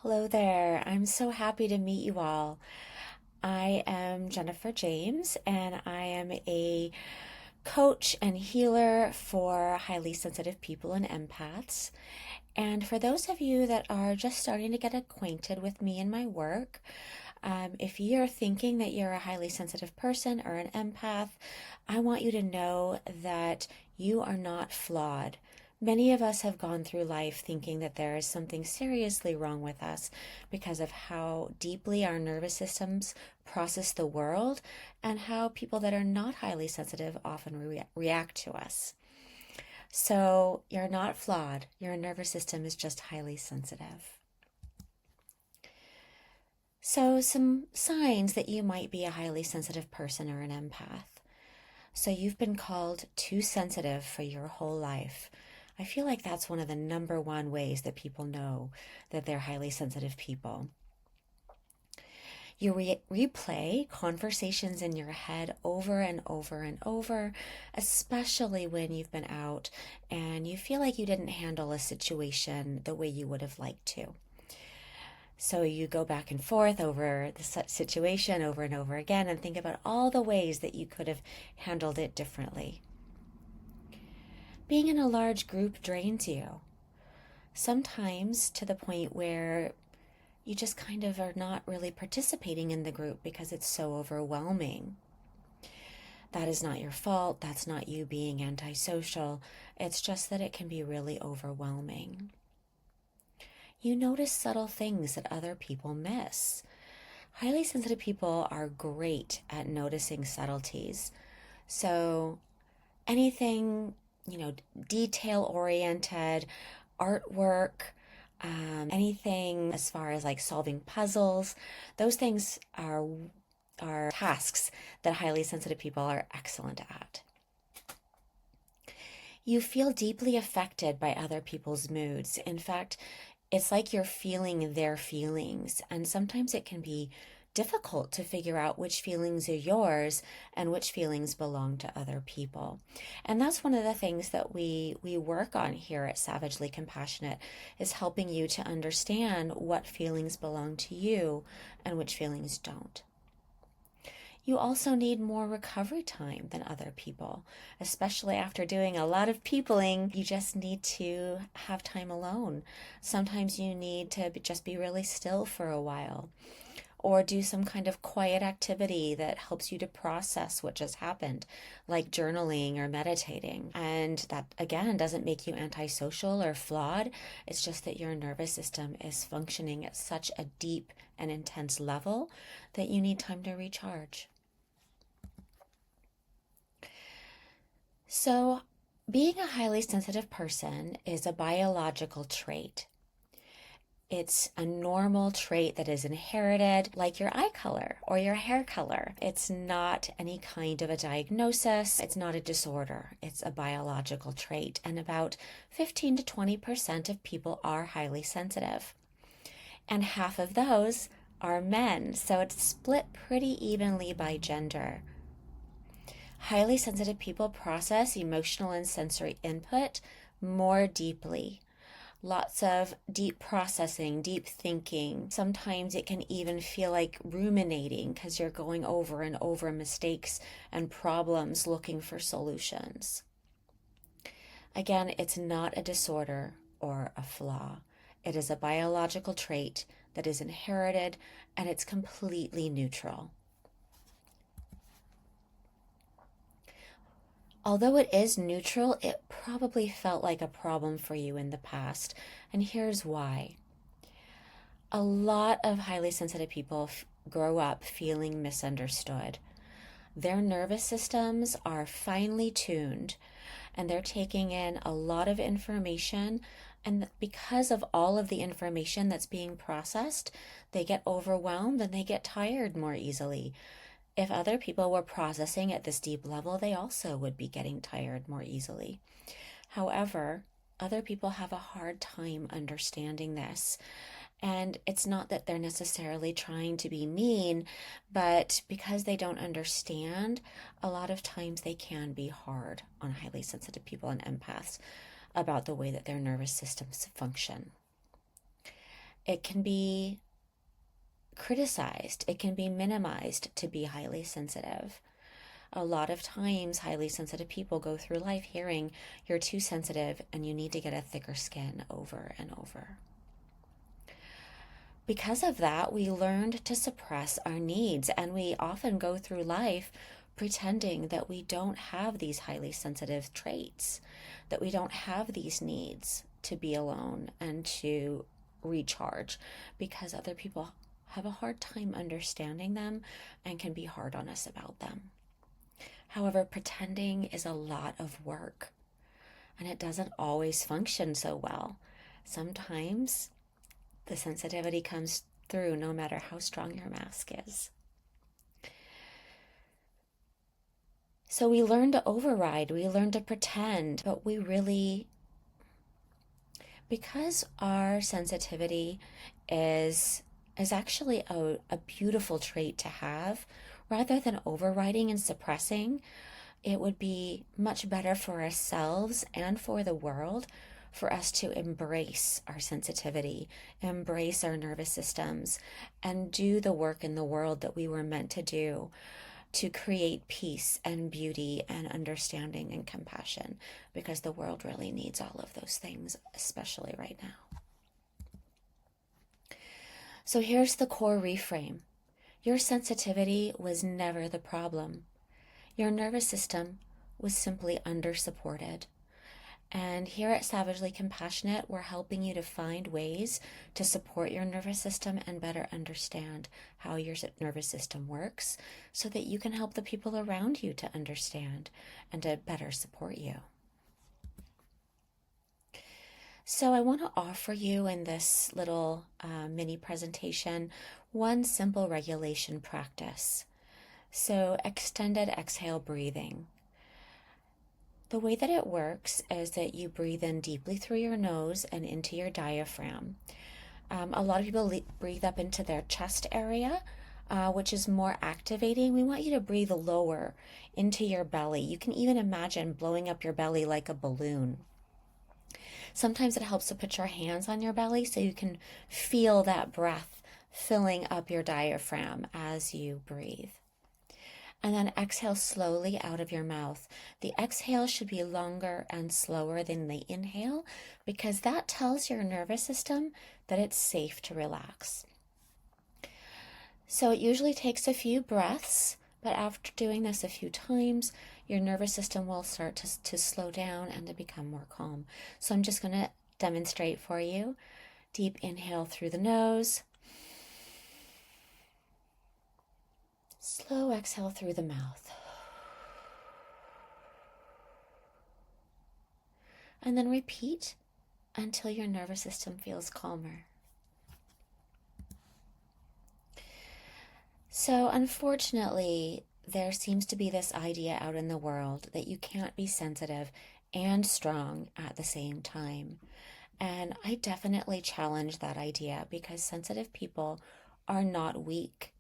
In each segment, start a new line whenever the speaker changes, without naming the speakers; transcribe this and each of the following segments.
Hello there. I'm so happy to meet you all. I am Jennifer James, and I am a coach and healer for highly sensitive people and empaths. And for those of you that are just starting to get acquainted with me and my work, if you're thinking that you're a highly sensitive person or an empath, I want you to know that you are not flawed. Many of us have gone through life thinking that there is something seriously wrong with us because of how deeply our nervous systems process the world and how people that are not highly sensitive often react to us. So you're not flawed. Your nervous system is just highly sensitive. So, some signs that you might be a highly sensitive person or an empath. So, you've been called too sensitive for your whole life. I feel like that's one of the number one ways that people know that they're highly sensitive people. You replay conversations in your head over and over and over, especially when you've been out and you feel like you didn't handle a situation the way you would have liked to. So you go back and forth over the situation over and over again and think about all the ways that you could have handled it differently. Being in a large group drains you, sometimes to the point where you just kind of are not really participating in the group because it's so overwhelming. That is not your fault. That's not you being antisocial. It's just that it can be really overwhelming. You notice subtle things that other people miss. Highly sensitive people are great at noticing subtleties. So anything, detail oriented, artwork, anything as far as like solving puzzles, those things are tasks that highly sensitive people are excellent at. You feel deeply affected by other people's moods. In fact, it's like you're feeling their feelings, and sometimes it can be difficult to figure out which feelings are yours and which feelings belong to other people. And that's one of the things that we work on here at Savagely Compassionate, is helping you to understand what feelings belong to you and which feelings don't. You also need more recovery time than other people, especially after doing a lot of peopling. You just need to have time alone. Sometimes you need to just be really still for a while, or do some kind of quiet activity that helps you to process what just happened, like journaling or meditating. And that, again, doesn't make you antisocial or flawed. It's just that your nervous system is functioning at such a deep and intense level that you need time to recharge. So, being a highly sensitive person is a biological trait. It's a normal trait that is inherited, like your eye color or your hair color. It's not any kind of a diagnosis. It's not a disorder. It's a biological trait. And about 15 to 20% of people are highly sensitive. And half of those are men. So it's split pretty evenly by gender. Highly sensitive people process emotional and sensory input more deeply. Lots of deep processing, deep thinking. Sometimes it can even feel like ruminating because you're going over and over mistakes and problems looking for solutions. Again, it's not a disorder or a flaw. It is a biological trait that is inherited, and it's completely neutral. Although it is neutral, it probably felt like a problem for you in the past, and here's why. A lot of highly sensitive people grow up feeling misunderstood. Their nervous systems are finely tuned, and they're taking in a lot of information, and because of all of the information that's being processed, they get overwhelmed and they get tired more easily. If other people were processing at this deep level, they also would be getting tired more easily. However, other people have a hard time understanding this. And it's not that they're necessarily trying to be mean, but because they don't understand, a lot of times they can be hard on highly sensitive people and empaths about the way that their nervous systems function. it can be criticized, it can be minimized to be highly sensitive. A lot of times, highly sensitive people go through life hearing, you're too sensitive and you need to get a thicker skin over and over. Because of that, we learned to suppress our needs, and we often go through life pretending that we don't have these highly sensitive traits, that we don't have these needs to be alone and to recharge, because other people have a hard time understanding them and can be hard on us about them. However, pretending is a lot of work, and it doesn't always function so well. Sometimes the sensitivity comes through no matter how strong your mask is. So we learn to override, we learn to pretend, but we really, because our sensitivity is actually a beautiful trait to have, rather than overriding and suppressing, it would be much better for ourselves and for the world for us to embrace our sensitivity, embrace our nervous systems, and do the work in the world that we were meant to do, to create peace and beauty and understanding and compassion, because the world really needs all of those things, especially right now. So here's the core reframe. Your sensitivity was never the problem. Your nervous system was simply under-supported. And here at Savagely Compassionate, we're helping you to find ways to support your nervous system and better understand how your nervous system works, so that you can help the people around you to understand and to better support you. So I want to offer you in this little mini presentation one simple regulation practice. So extended exhale breathing. The way that it works is that you breathe in deeply through your nose and into your diaphragm. A lot of people breathe up into their chest area, which is more activating. We want you to breathe lower into your belly. You can even imagine blowing up your belly like a balloon. Sometimes it helps to put your hands on your belly so you can feel that breath filling up your diaphragm as you breathe. And then exhale slowly out of your mouth. The exhale should be longer and slower than the inhale, because that tells your nervous system that it's safe to relax. So it usually takes a few breaths, but after doing this a few times, your nervous system will start to slow down and to become more calm. So I'm just going to demonstrate for you. Deep inhale through the nose. Slow exhale through the mouth. And then repeat until your nervous system feels calmer. So unfortunately, there seems to be this idea out in the world that you can't be sensitive and strong at the same time. And I definitely challenge that idea, because sensitive people are not weak.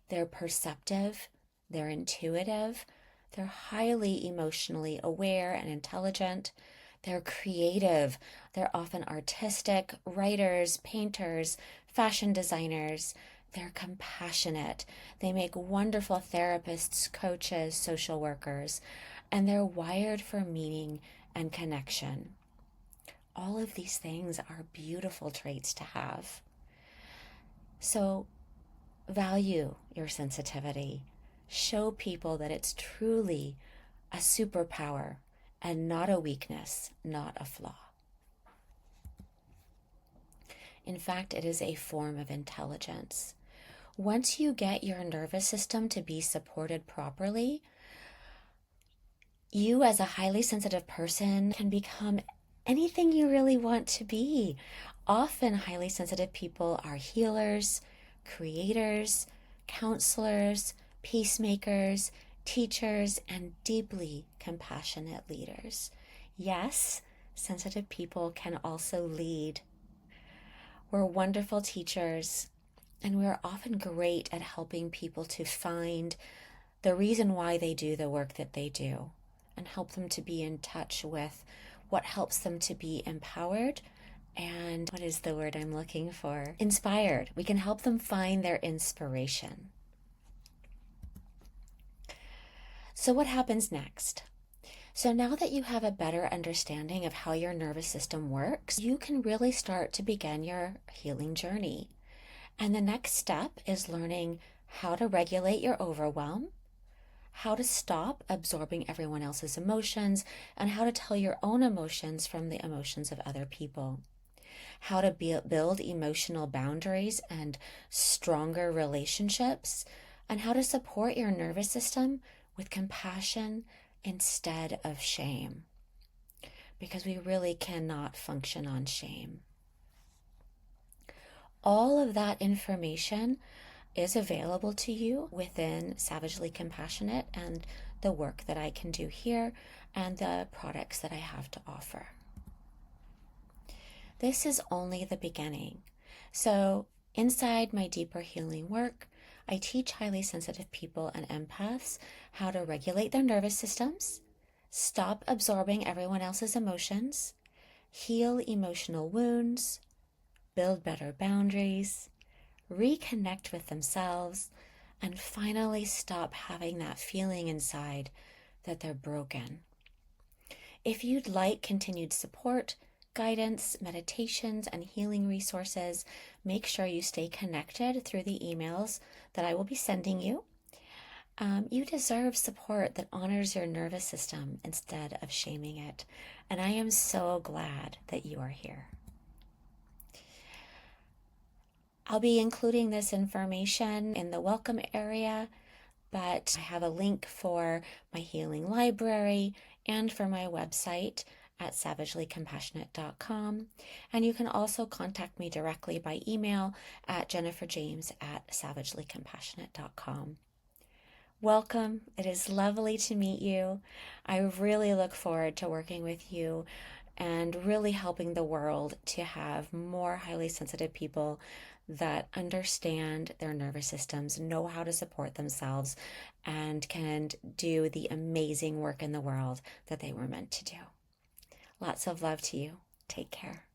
They're perceptive, they're intuitive, they're highly emotionally aware and intelligent, they're creative, they're often artistic, writers, painters, fashion designers. They're compassionate. They make wonderful therapists, coaches, social workers, and they're wired for meaning and connection. All of these things are beautiful traits to have. So value your sensitivity. Show people that it's truly a superpower and not a weakness, not a flaw. In fact, it is a form of intelligence. Once you get your nervous system to be supported properly, you as a highly sensitive person can become anything you really want to be. Often highly sensitive people are healers, creators, counselors, peacemakers, teachers, and deeply compassionate leaders. Yes, sensitive people can also lead. We're wonderful teachers, and we're often great at helping people to find the reason why they do the work that they do, and help them to be in touch with what helps them to be empowered and what is the word I'm looking for? Inspired. We can help them find their inspiration. So what happens next? So now that you have a better understanding of how your nervous system works, you can really start to begin your healing journey. And the next step is learning how to regulate your overwhelm, how to stop absorbing everyone else's emotions, and how to tell your own emotions from the emotions of other people. How to build emotional boundaries and stronger relationships, and how to support your nervous system with compassion instead of shame. Because we really cannot function on shame. All of that information is available to you within Savagely Compassionate and the work that I can do here and the products that I have to offer. This is only the beginning. So inside my deeper healing work, I teach highly sensitive people and empaths how to regulate their nervous systems, stop absorbing everyone else's emotions, heal emotional wounds, build better boundaries, reconnect with themselves, and finally stop having that feeling inside that they're broken. If you'd like continued support, guidance, meditations, and healing resources, make sure you stay connected through the emails that I will be sending you. You deserve support that honors your nervous system instead of shaming it. And I am so glad that you are here. I'll be including this information in the welcome area, but I have a link for my healing library and for my website at savagelycompassionate.com. And you can also contact me directly by email at jenniferjames@savagelycompassionate.com. Welcome. It is lovely to meet you. I really look forward to working with you and really helping the world to have more highly sensitive people that understand their nervous systems, know how to support themselves, and can do the amazing work in the world that they were meant to do. Lots of love to you. Take care.